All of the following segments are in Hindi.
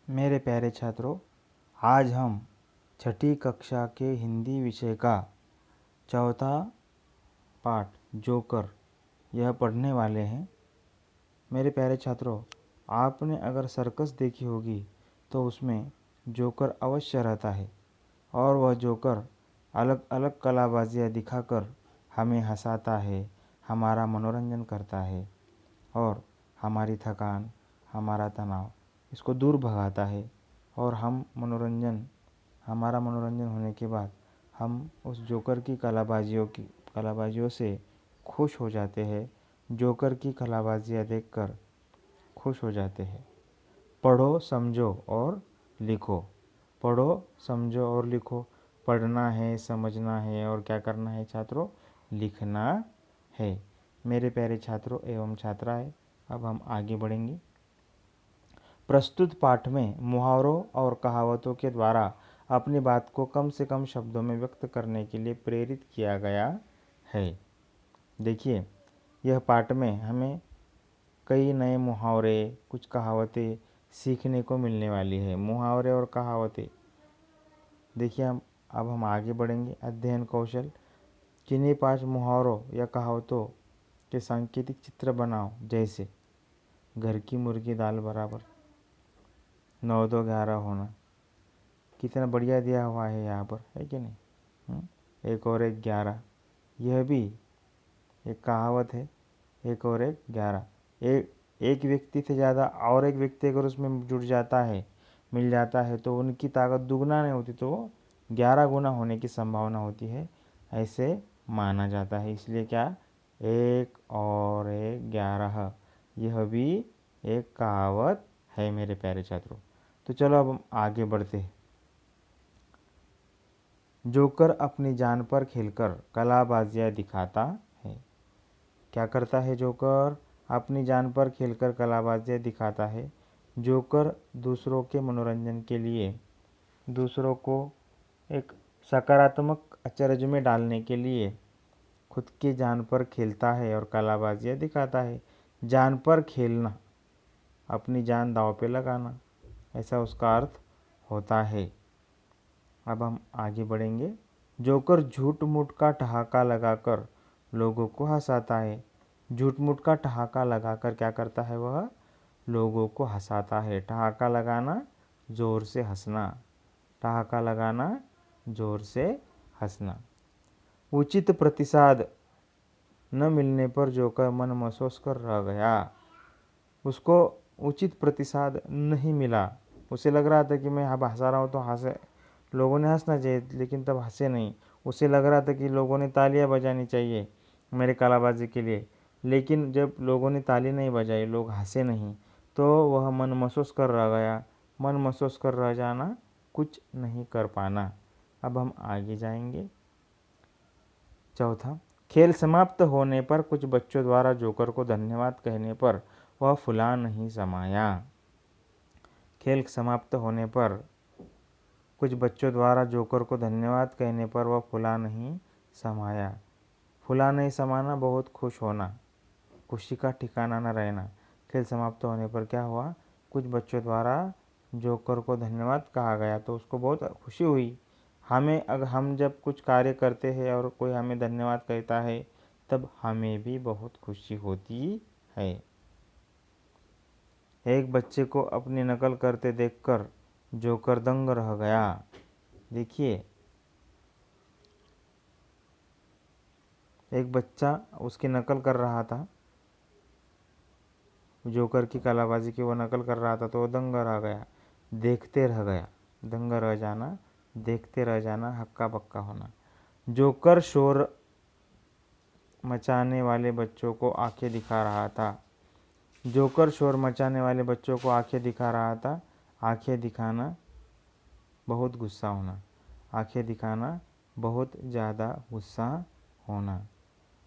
मेरे प्यारे छात्रों, आज हम छठी कक्षा के हिंदी विषय का चौथा पाठ जोकर यह पढ़ने वाले हैं। मेरे प्यारे छात्रों, आपने अगर सर्कस देखी होगी तो उसमें जोकर अवश्य रहता है और वह जोकर अलग अलग कलाबाजियाँ दिखाकर हमें हंसाता है, हमारा मनोरंजन करता है और हमारी थकान, हमारा तनाव इसको दूर भगाता है और हमारा मनोरंजन होने के बाद हम उस जोकर की कलाबाजियों से खुश हो जाते हैं। जोकर की कलाबाजियाँ देखकर खुश हो जाते हैं। पढ़ो, समझो और लिखो। पढ़ो, समझो और लिखो। पढ़ना है, समझना है और क्या करना है छात्रों? लिखना है। मेरे प्यारे छात्रों एवं छात्राएं, अब हम आगे बढ़ेंगे। प्रस्तुत पाठ में मुहावरों और कहावतों के द्वारा अपनी बात को कम से कम शब्दों में व्यक्त करने के लिए प्रेरित किया गया है। देखिए, यह पाठ में हमें कई नए मुहावरे, कुछ कहावतें सीखने को मिलने वाली है। मुहावरे और कहावतें, देखिए अब हम आगे बढ़ेंगे। अध्ययन कौशल, किन्हीं 5 मुहावरों या कहावतों के सांकेतिक चित्र बनाओ। जैसे घर की मुर्गी दाल बराबर, 9 2 11 होना। कितना बढ़िया दिया हुआ है यहाँ पर, है कि नहीं? एक और एक 11, यह भी एक कहावत है। एक और एक 11, एक व्यक्ति से ज़्यादा और एक व्यक्ति अगर उसमें जुड़ जाता है, मिल जाता है, तो उनकी ताकत दुगना नहीं होती, तो 11 गुना होने की संभावना होती है, ऐसे माना जाता है। इसलिए क्या, एक और एक 11, यह भी एक कहावत है मेरे प्यारे छात्रों। तो चलो अब हम आगे बढ़ते हैं। जोकर अपनी जान पर खेलकर कलाबाजियाँ दिखाता है। क्या करता है जोकर? अपनी जान पर खेलकर कलाबाजियाँ दिखाता है। जोकर दूसरों के मनोरंजन के लिए, दूसरों को एक सकारात्मक अचरज में डालने के लिए खुद की जान पर खेलता है और कलाबाजियाँ दिखाता है। जान पर खेलना, अपनी जान दांव पे लगाना, ऐसा उसका अर्थ होता है। अब हम आगे बढ़ेंगे। जोकर झूठ मूठ का ठहाका लगाकर लोगों को हंसाता है। झूठ मूठ का ठहाका लगाकर क्या करता है वह? लोगों को हंसाता है। ठहाका लगाना, जोर से हंसना। ठहाका लगाना, जोर से हंसना। उचित प्रतिसाद न मिलने पर जोकर मन महसूस कर रह गया। उसको उचित प्रतिसाद नहीं मिला। उसे लग रहा था कि मैं अब हंसा रहा हूँ तो हंसे, लोगों ने हंसना चाहिए, लेकिन तब हंसे नहीं। उसे लग रहा था कि लोगों ने तालियां बजानी चाहिए मेरे कलाबाजी के लिए, लेकिन जब लोगों ने ताली नहीं बजाई, लोग हंसे नहीं, तो वह मन महसूस कर रह गया। मन महसूस कर रह जाना, कुछ नहीं कर पाना। अब हम आगे जाएंगे। चौथा, खेल समाप्त होने पर कुछ बच्चों द्वारा जोकर को धन्यवाद कहने पर वह फुला नहीं समाया। खेल समाप्त होने पर कुछ बच्चों द्वारा जोकर को धन्यवाद कहने पर वह फुला नहीं समाया। फुला नहीं समाना, बहुत खुश होना, खुशी का ठिकाना न रहना। खेल समाप्त होने पर क्या हुआ? कुछ बच्चों द्वारा जोकर को धन्यवाद कहा गया तो उसको बहुत खुशी हुई। हमें अगर हम जब कुछ कार्य करते हैं और कोई हमें धन्यवाद कहता है, तब हमें भी बहुत खुशी होती है। एक बच्चे को अपनी नकल करते देखकर जोकर दंग रह गया। देखिए, एक बच्चा उसकी नकल कर रहा था, जोकर की कलाबाजी की वो नकल कर रहा था, तो वो दंग रह गया, देखते रह गया। दंग रह जाना, देखते रह जाना, हक्का बक्का होना। जोकर शोर मचाने वाले बच्चों को आंखें दिखा रहा था। जोकर शोर मचाने वाले बच्चों को आंखें दिखा रहा था। आंखें दिखाना, बहुत गुस्सा होना। आंखें दिखाना, बहुत ज़्यादा गुस्सा होना।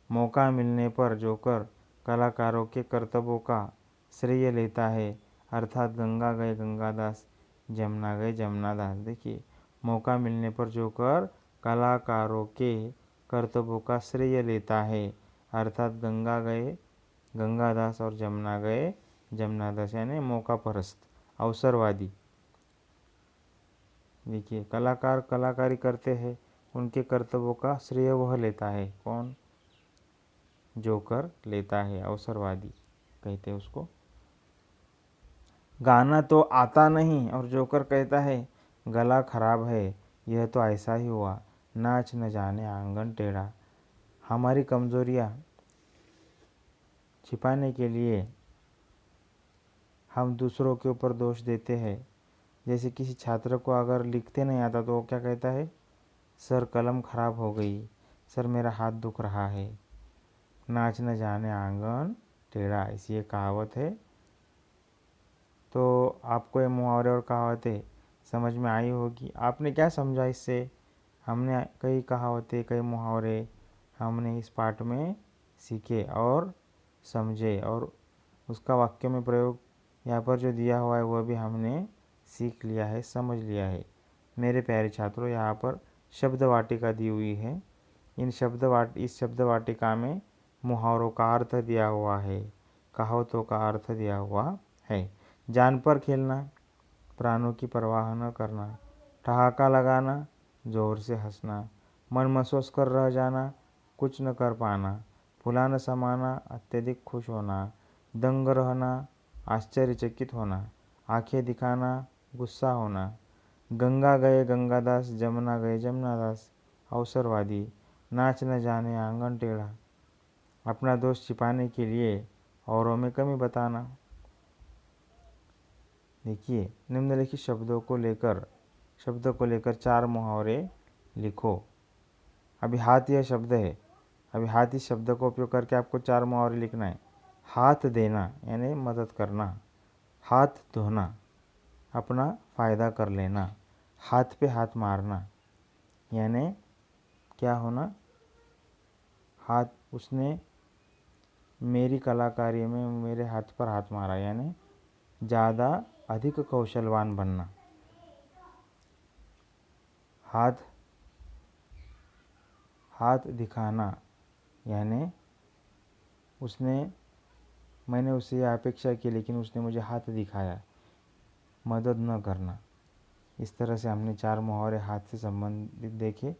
मौका मिलने पर जोकर कलाकारों के करतबों का श्रेय लेता है, अर्थात गंगा गए गंगादास, जमुना गए जमुनादास। देखिए, मौका मिलने पर जोकर कलाकारों के करतबों का श्रेय लेता है, अर्थात गंगा गए गंगादास और जमुना गए जमुनादास, यानी मौका परस्त, अवसरवादी। देखिए, कलाकार कलाकारी करते हैं, उनके कर्तव्यों का श्रेय वह लेता है। कौन? जोकर लेता है, अवसरवादी कहते हैं उसको। गाना तो आता नहीं और जोकर कहता है गला खराब है, यह तो ऐसा ही हुआ, नाच न जाने आंगन टेढ़ा। हमारी कमजोरियाँ छिपाने के लिए हम दूसरों के ऊपर दोष देते हैं। जैसे किसी छात्र को अगर लिखते नहीं आता तो वो क्या कहता है, सर कलम खराब हो गई, सर मेरा हाथ दुख रहा है। नाच न जाने आंगन टेढ़ा, ऐसी ये कहावत है। तो आपको ये मुहावरे और कहावतें समझ में आई होगी। आपने क्या समझा इससे? हमने कई कहावतें, कई मुहावरे हमने इस पाठ में सीखे और समझे, और उसका वाक्य में प्रयोग यहाँ पर जो दिया हुआ है वह भी हमने सीख लिया है, समझ लिया है। मेरे प्यारे छात्रों, यहाँ पर शब्द वाटिका दी हुई है। इस शब्द वाटिका में मुहावरों का अर्थ दिया हुआ है, कहावतों का अर्थ दिया हुआ है। जान पर खेलना, प्राणों की परवाह न करना, ठहाका लगाना, जोर से हंसना, मन महसूस कर रह जाना, कुछ न कर पाना, फुला न समाना, अत्यधिक खुश होना, दंग रहना, आश्चर्यचकित होना, आंखें दिखाना, गुस्सा होना, गंगा गए गंगादास, जमुना गए जमुनादास, अवसरवादी, नाच न जाने आंगन टेढ़ा, अपना दोष छिपाने के लिए औरों में कमी बताना। देखिए, निम्नलिखित शब्दों को लेकर 4 मुहावरे लिखो। अभी हाथ यह शब्द है, अभी हाथ इस शब्द को उपयोग करके आपको 4 मुहावरे लिखना है। हाथ देना यानी मदद करना, हाथ धोना अपना फ़ायदा कर लेना, हाथ पे हाथ मारना यानी क्या होना, हाथ उसने मेरी कलाकारी में मेरे हाथ पर हाथ मारा यानी ज़्यादा अधिक कौशलवान बनना। हाथ दिखाना यानी मैंने उससे यह अपेक्षा की लेकिन उसने मुझे हाथ दिखाया, मदद न करना। इस तरह से हमने 4 मुहावरे हाथ से संबंधित देखे।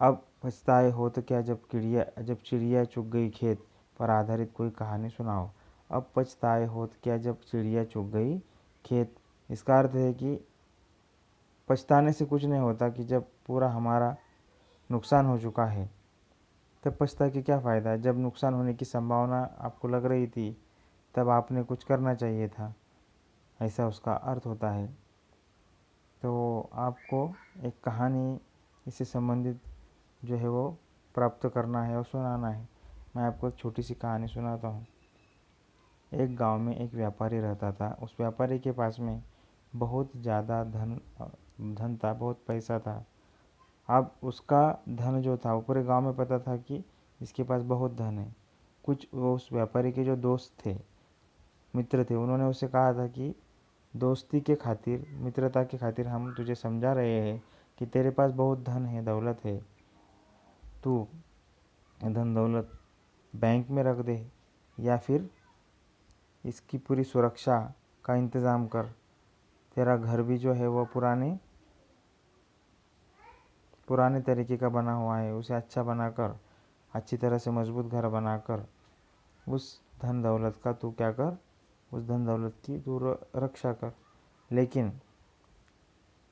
अब पछताए हो तो क्या, जब चिड़िया चुग गई खेत पर आधारित कोई कहानी सुनाओ। अब पछताए हो तो क्या, जब चिड़िया चुग गई खेत। इसका अर्थ है कि पछताने से कुछ नहीं होता, कि जब पूरा हमारा नुकसान हो चुका है तब पछता के क्या फ़ायदा है। जब नुकसान होने की संभावना आपको लग रही थी तब आपने कुछ करना चाहिए था, ऐसा उसका अर्थ होता है। तो आपको एक कहानी इससे संबंधित जो है वो प्राप्त करना है और सुनाना है। मैं आपको एक छोटी सी कहानी सुनाता हूँ। एक गांव में एक व्यापारी रहता था। उस व्यापारी के पास में बहुत ज़्यादा धन था, बहुत पैसा था। अब उसका धन जो था वो पूरे गाँव में पता था कि इसके पास बहुत धन है। कुछ वो उस व्यापारी के जो दोस्त थे, मित्र थे, उन्होंने उसे कहा था कि दोस्ती के खातिर, मित्रता के खातिर हम तुझे समझा रहे हैं कि तेरे पास बहुत धन है, दौलत है, तू धन दौलत बैंक में रख दे या फिर इसकी पूरी सुरक्षा का इंतज़ाम कर। तेरा घर भी जो है वो पुराने तरीके का बना हुआ है, उसे अच्छा बनाकर, अच्छी तरह से मजबूत घर बनाकर उस धन दौलत का तू क्या कर, उस धन दौलत की तू रक्षा कर। लेकिन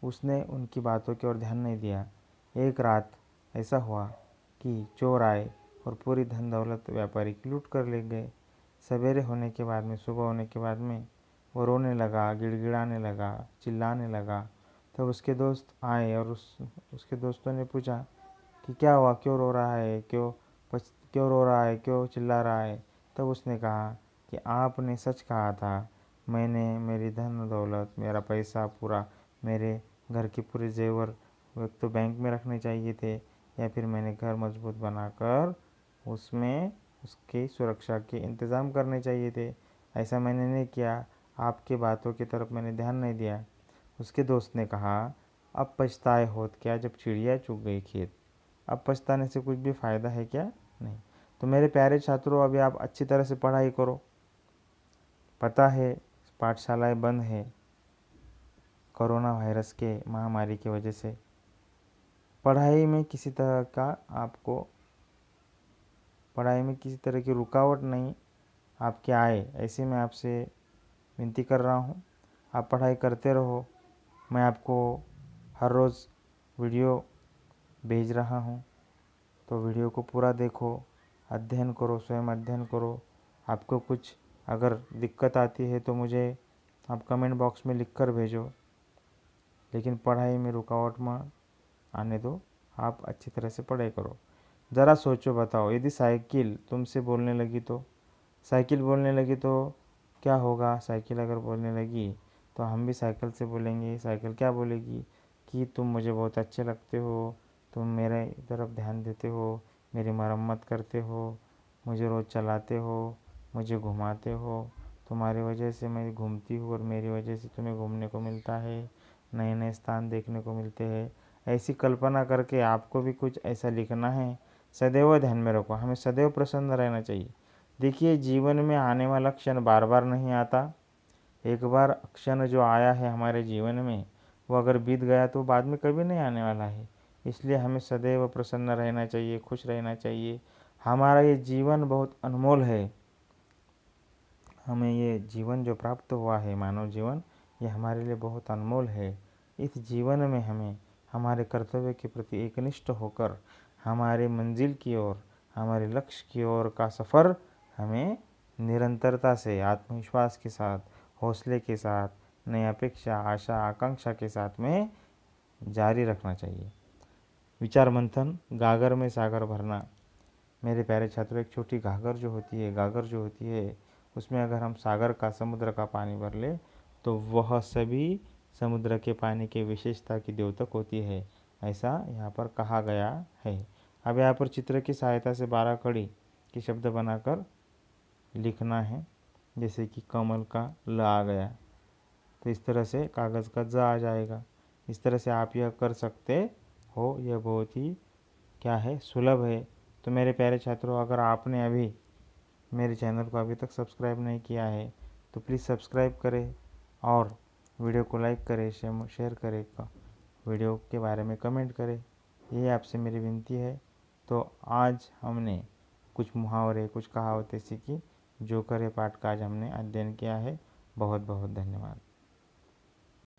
उसने उनकी बातों की ओर ध्यान नहीं दिया। एक रात ऐसा हुआ कि चोर आए और पूरी धन दौलत व्यापारी की लूट कर ले गए। सवेरे होने के बाद में, सुबह होने के बाद में वो रोने लगा, गिड़गिड़ाने लगा, चिल्लाने लगा। तब उसके दोस्त आए और उसके दोस्तों ने पूछा कि क्या हुआ, क्यों रो रहा है, क्यों रो रहा है, क्यों चिल्ला रहा है। तब उसने कहा कि आपने सच कहा था, मैंने मेरी धन दौलत, मेरा पैसा पूरा, मेरे घर के पूरे जेवर तो बैंक में रखने चाहिए थे, या फिर मैंने घर मजबूत बनाकर उसमें उसकी सुरक्षा के इंतज़ाम करने चाहिए थे। ऐसा मैंने नहीं किया, आपके बातों की तरफ मैंने ध्यान नहीं दिया। उसके दोस्त ने कहा, अब पछताए होत क्या, जब चिड़िया चुग गई खेत। अब पछताने से कुछ भी फ़ायदा है क्या? नहीं। तो मेरे प्यारे छात्रों, अभी आप अच्छी तरह से पढ़ाई करो। पता है पाठशालाएं बंद है, कोरोना वायरस के महामारी की वजह से पढ़ाई में किसी तरह की रुकावट नहीं आपके आए, ऐसे मैं आपसे विनती कर रहा हूँ। आप पढ़ाई करते रहो। मैं आपको हर रोज़ वीडियो भेज रहा हूँ, तो वीडियो को पूरा देखो, अध्ययन करो, स्वयं अध्ययन करो। आपको कुछ अगर दिक्कत आती है तो मुझे आप कमेंट बॉक्स में लिख कर भेजो, लेकिन पढ़ाई में रुकावट मत आने दो। आप अच्छी तरह से पढ़ाई करो। ज़रा सोचो, बताओ, यदि साइकिल तुमसे बोलने लगी तो क्या होगा? साइकिल अगर बोलने लगी तो हम भी साइकिल से बोलेंगे। साइकिल क्या बोलेगी कि तुम मुझे बहुत अच्छे लगते हो, तुम मेरे तरफ ध्यान देते हो, मेरी मरम्मत करते हो, मुझे रोज़ चलाते हो, मुझे घुमाते हो, तुम्हारी वजह से मैं घूमती हूँ और मेरी वजह से तुम्हें घूमने को मिलता है, नए नए स्थान देखने को मिलते हैं। ऐसी कल्पना करके आपको भी कुछ ऐसा लिखना है। सदैव ध्यान में रखो, हमें सदैव प्रसन्न रहना चाहिए। देखिए, जीवन में आने वाला क्षण बार बार नहीं आता। एक बार क्षण जो आया है हमारे जीवन में, वो अगर बीत गया तो बाद में कभी नहीं आने वाला है। इसलिए हमें सदैव प्रसन्न रहना चाहिए, खुश रहना चाहिए। हमारा ये जीवन बहुत अनमोल है। हमें ये जीवन जो प्राप्त हुआ है, मानव जीवन, ये हमारे लिए बहुत अनमोल है। इस जीवन में हमें हमारे कर्तव्य के प्रति एकनिष्ठ होकर हमारे मंजिल की ओर, हमारे लक्ष्य की ओर का सफ़र हमें निरंतरता से, आत्मविश्वास के साथ, हौसले के साथ, नई अपेक्षा, आशा, आकांक्षा के साथ में जारी रखना चाहिए। विचार मंथन, गागर में सागर भरना। मेरे प्यारे छात्रों, एक छोटी गागर जो होती है उसमें अगर हम सागर का, समुद्र का पानी भर ले तो वह सभी समुद्र के पानी की विशेषता की द्योतक होती है, ऐसा यहाँ पर कहा गया है। अब यहाँ पर चित्र की सहायता से 12 कड़ी के शब्द बनाकर लिखना है। जैसे कि कमल का ल आ गया, तो इस तरह से कागज़ का ज आ जाएगा। इस तरह से आप यह कर सकते हो। यह बहुत ही क्या है, सुलभ है। तो मेरे प्यारे छात्रों, अगर आपने अभी मेरे चैनल को अभी तक सब्सक्राइब नहीं किया है तो प्लीज़ सब्सक्राइब करें और वीडियो को लाइक करें, शेयर करें, वीडियो के बारे में कमेंट करें। यही आपसे मेरी विनती है। तो आज हमने कुछ मुहावरे, कुछ कहावतें सीखी। जो करे पाठ का आज हमने अध्ययन किया है। बहुत बहुत धन्यवाद।